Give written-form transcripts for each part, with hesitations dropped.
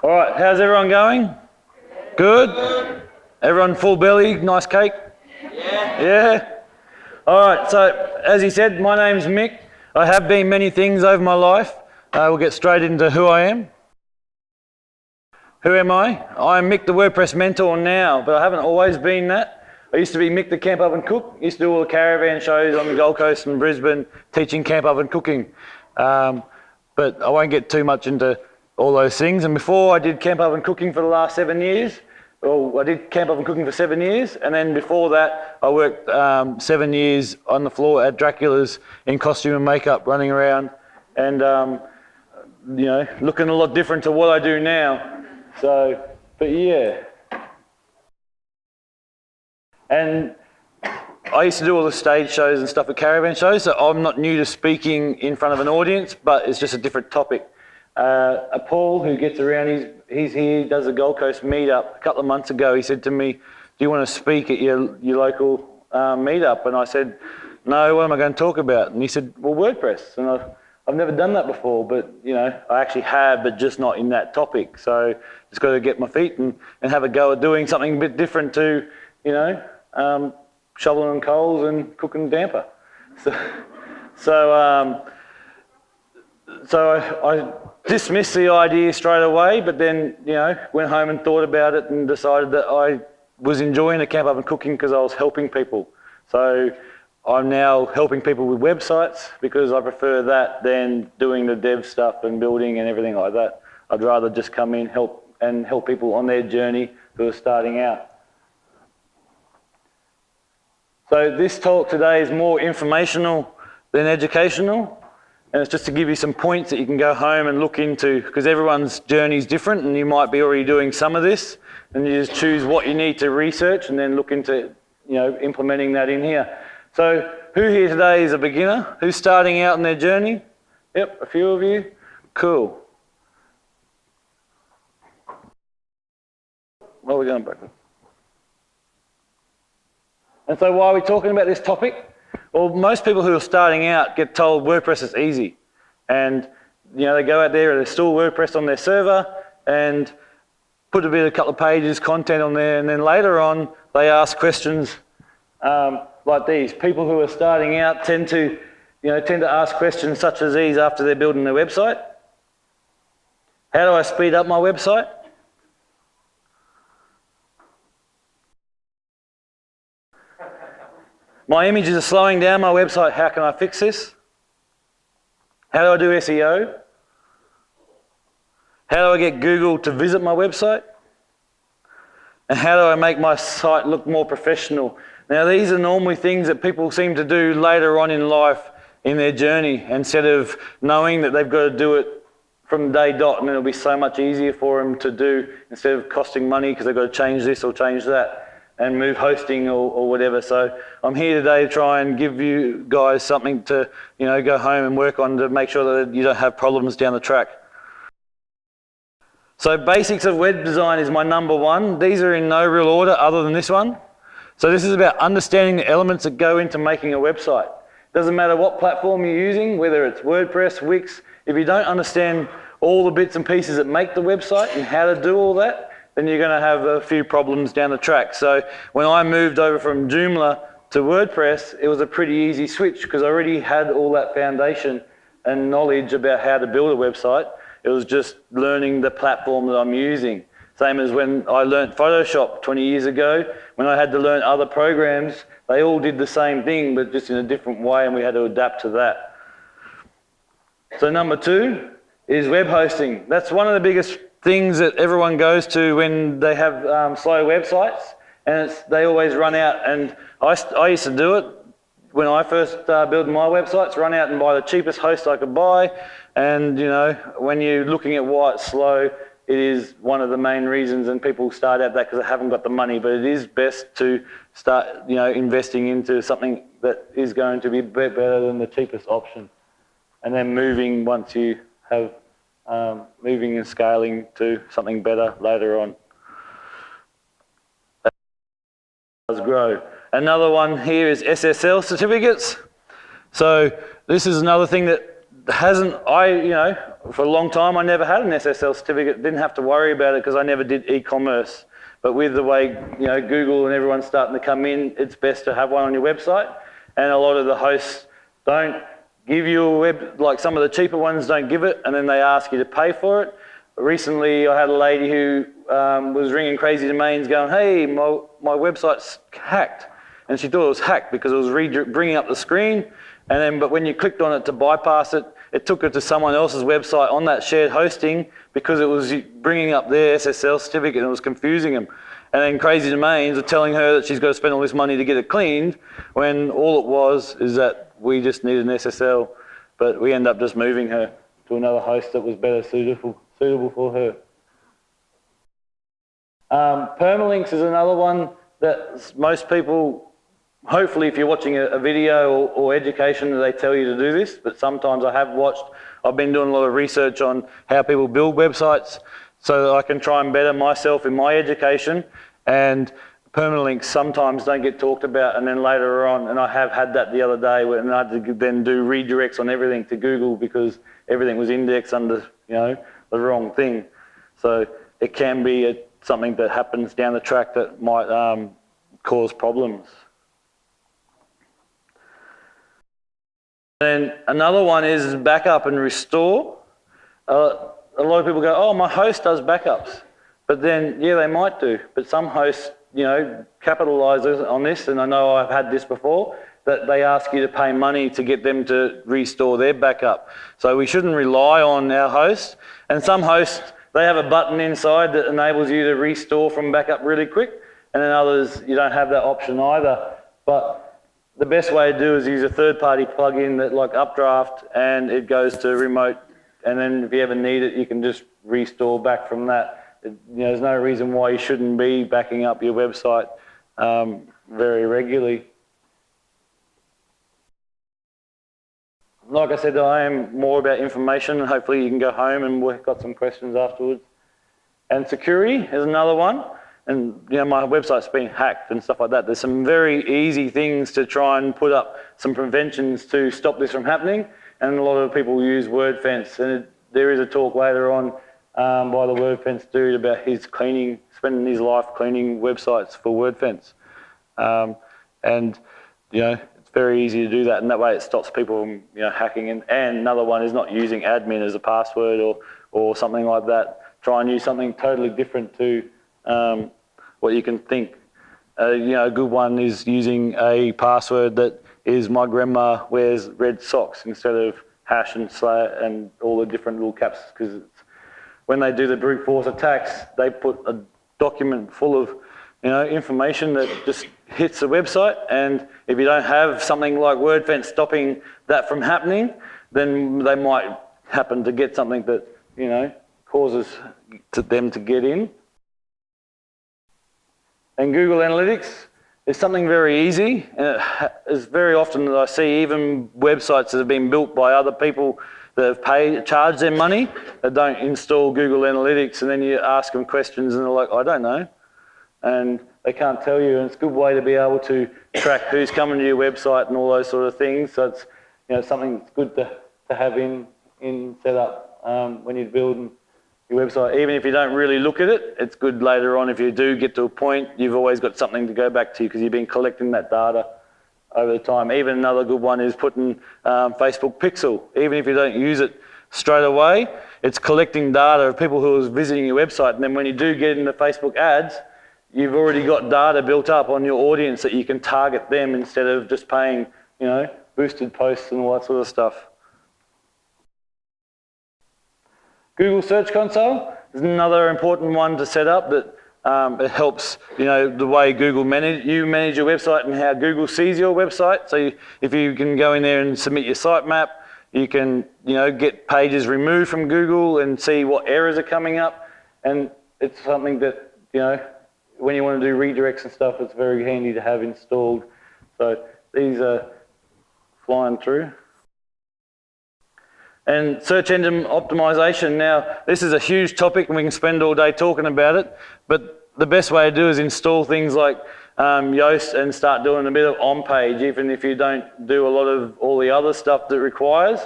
All right, how's everyone going? Good? Everyone full belly, nice cake? Yeah? All right, so as he said, my name's Mick. I have been many things over my life. We'll get straight into who I am. Who am I? I'm Mick the WordPress mentor now, but I haven't always been that. I used to be Mick the camp oven cook. Used to do all the caravan shows on the Gold Coast and Brisbane, teaching camp oven cooking. But I won't get too much into all those things. And before I did camp oven cooking for the last 7 years. Well, I did camp oven cooking for 7 years, and then before that, I worked 7 years on the floor at Dracula's in costume and makeup, running around, and you know, looking a lot different to what I do now. So, but yeah. And I used to do all the stage shows and stuff at caravan shows, so I'm not new to speaking in front of an audience, but it's just a different topic. Paul, who gets around, he's here, does a Gold Coast meetup. A couple of months ago, he said to me, do you want to speak at your local meetup? And I said, no, what am I going to talk about? And he said, well, WordPress. And I've never done that before, but you know, I actually have, but just not in that topic. So just got to get my feet and have a go at doing something a bit different to, you know, shoveling coals and cooking damper. So I dismissed the idea straight away, but then, you know, went home and thought about it and decided that I was enjoying the camp oven cooking because I was helping people. So I'm now helping people with websites because I prefer that than doing the dev stuff and building and everything like that. I'd rather just come in, help people on their journey who are starting out. So this talk today is more informational than educational. And it's just to give you some points that you can go home and look into, because everyone's journey is different and you might be already doing some of this, and you just choose what you need to research and then look into, you know, implementing that in here. So who here today is a beginner? Who's starting out in their journey? Yep, a few of you. Cool. What are we going back with? And so why are we talking about this topic? Well, most people who are starting out get told WordPress is easy. And, you know, they go out there and they install WordPress on their server and put a couple of pages, content on there, and then later on they ask questions like these. People who are starting out tend to ask questions such as these after they're building their website. How do I speed up my website? My images are slowing down my website. How can I fix this? How do I do SEO? How do I get Google to visit my website? And how do I make my site look more professional? Now, these are normally things that people seem to do later on in life in their journey, instead of knowing that they've got to do it from day dot, and it'll be so much easier for them to do instead of costing money because they've got to change this or change that and move hosting or whatever. So I'm here today to try and give you guys something to, you know, go home and work on to make sure that you don't have problems down the track. So basics of web design is my number one. These are in no real order other than this one. So this is about understanding the elements that go into making a website. Doesn't matter what platform you're using, whether it's WordPress, Wix, if you don't understand all the bits and pieces that make the website and how to do all that, then you're going to have a few problems down the track. So when I moved over from Joomla to WordPress, it was a pretty easy switch because I already had all that foundation and knowledge about how to build a website. It was just learning the platform that I'm using. Same as when I learned Photoshop 20 years ago, when I had to learn other programs, they all did the same thing, but just in a different way, and we had to adapt to that. So number two is web hosting. That's one of the biggest things that everyone goes to when they have slow websites, and they always run out. And I used to do it when I first started building my websites, run out and buy the cheapest host I could buy. And you know, when you're looking at why it's slow, it is one of the main reasons, and people start out that because they haven't got the money. But it is best to start, you know, investing into something that is going to be better than the cheapest option, and then moving once you have moving and scaling to something better later on. That does grow. Another one here is SSL certificates. So this is another thing that for a long time I never had an SSL certificate, didn't have to worry about it because I never did e-commerce. But with the way, Google and everyone's starting to come in, it's best to have one on your website. And a lot of the hosts don't give you a like some of the cheaper ones don't give it, and then they ask you to pay for it. Recently, I had a lady who was ringing Crazy Domains going, hey, my website's hacked. And she thought it was hacked because it was bringing up the screen. But when you clicked on it to bypass it, it took her to someone else's website on that shared hosting because it was bringing up their SSL certificate and it was confusing them. And then Crazy Domains are telling her that she's got to spend all this money to get it cleaned when all it was is that we just needed an SSL, but we end up just moving her to another host that was better suitable for her. Permalinks is another one that most people, hopefully if you're watching a video or education, they tell you to do this, but sometimes I've been doing a lot of research on how people build websites so that I can try and better myself in my education, and permalinks sometimes don't get talked about, and then later on, and I have had that the other day, when I had to then do redirects on everything to Google because everything was indexed under, the wrong thing. So it can be something that happens down the track that might cause problems. Then another one is backup and restore. A lot of people go, oh, my host does backups. But then, yeah, they might do. But some hosts, capitalise on this, and I know I've had this before, that they ask you to pay money to get them to restore their backup. So we shouldn't rely on our hosts. And some hosts, they have a button inside that enables you to restore from backup really quick. And then others, you don't have that option either. But the best way to do is use a third-party plugin that like Updraft, and it goes to remote. And then if you ever need it, you can just restore back from that. There's no reason why you shouldn't be backing up your website very regularly. Like I said, I am more about information, and hopefully you can go home and we've got some questions afterwards. And security is another one. And my website's been hacked and stuff like that. There's some very easy things to try and put up some preventions to stop this from happening. And a lot of people use WordFence, and there is a talk later on by the WordFence dude about his spending his life cleaning websites for WordFence. It's very easy to do that, and that way it stops people from hacking. And another one is not using admin as a password or something like that. Try and use something totally different to what you can think. A good one is using a password that is my grandma wears red socks instead of hash and slash and all the different little caps, because when they do the brute force attacks, they put a document full of information that just hits the website, and if you don't have something like WordFence stopping that from happening, then they might happen to get something that causes them to get in. And Google Analytics is something very easy, and it is very often that I see even websites that have been built by other people that have charged their money that don't install Google Analytics, and then you ask them questions and they're like, I don't know. And they can't tell you, and it's a good way to be able to track who's coming to your website and all those sort of things. So it's something that's good to have in set up when you're building your website. Even if you don't really look at it, it's good later on if you do get to a point, you've always got something to go back to because you've been collecting that data over the time. Even another good one is putting Facebook Pixel. Even if you don't use it straight away, it's collecting data of people who are visiting your website, and then when you do get into Facebook ads, you've already got data built up on your audience that you can target them instead of just paying, boosted posts and all that sort of stuff. Google Search Console is another important one to set up that it helps, the way Google manage your website and how Google sees your website. So if you can go in there and submit your sitemap, you can, get pages removed from Google and see what errors are coming up. And it's something that, when you want to do redirects and stuff, it's very handy to have installed. So these are flying through. And search engine optimization. Now, this is a huge topic and we can spend all day talking about it, but the best way to do is install things like Yoast and start doing a bit of on-page, even if you don't do a lot of all the other stuff that it requires.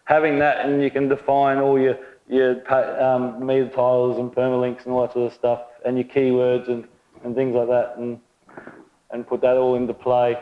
having that, and you can define all your meta titles and permalinks and all that sort of stuff, and your keywords and things like that, and put that all into play.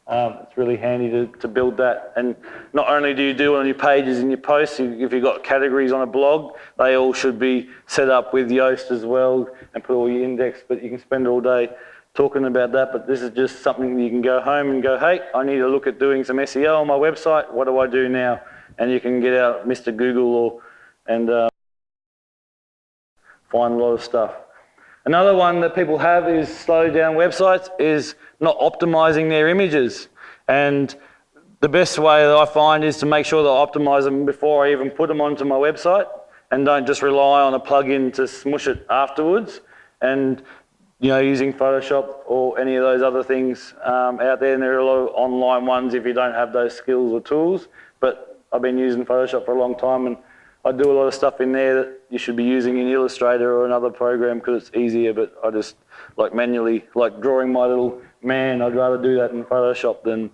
It's really handy to build that. And not only do you do it on your pages and your posts, if you've got categories on a blog, they all should be set up with Yoast as well and put all your index, but you can spend all day talking about that. But this is just something you can go home and go, hey, I need to look at doing some SEO on my website. What do I do now? And you can get out Mr. Google and find a lot of stuff. Another one that people have is slow down websites is not optimizing their images. And the best way that I find is to make sure that I optimize them before I even put them onto my website, and don't just rely on a plugin to smush it afterwards. And using Photoshop or any of those other things out there, and there are a lot of online ones if you don't have those skills or tools. But I've been using Photoshop for a long time, and I do a lot of stuff in there that you should be using in Illustrator or another program because it's easier, but I just manually, drawing my little man, I'd rather do that in Photoshop than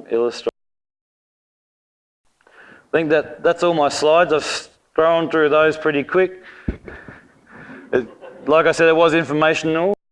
Illustrator. I think that's all my slides. I've thrown through those pretty quick. Like I said, it was informational.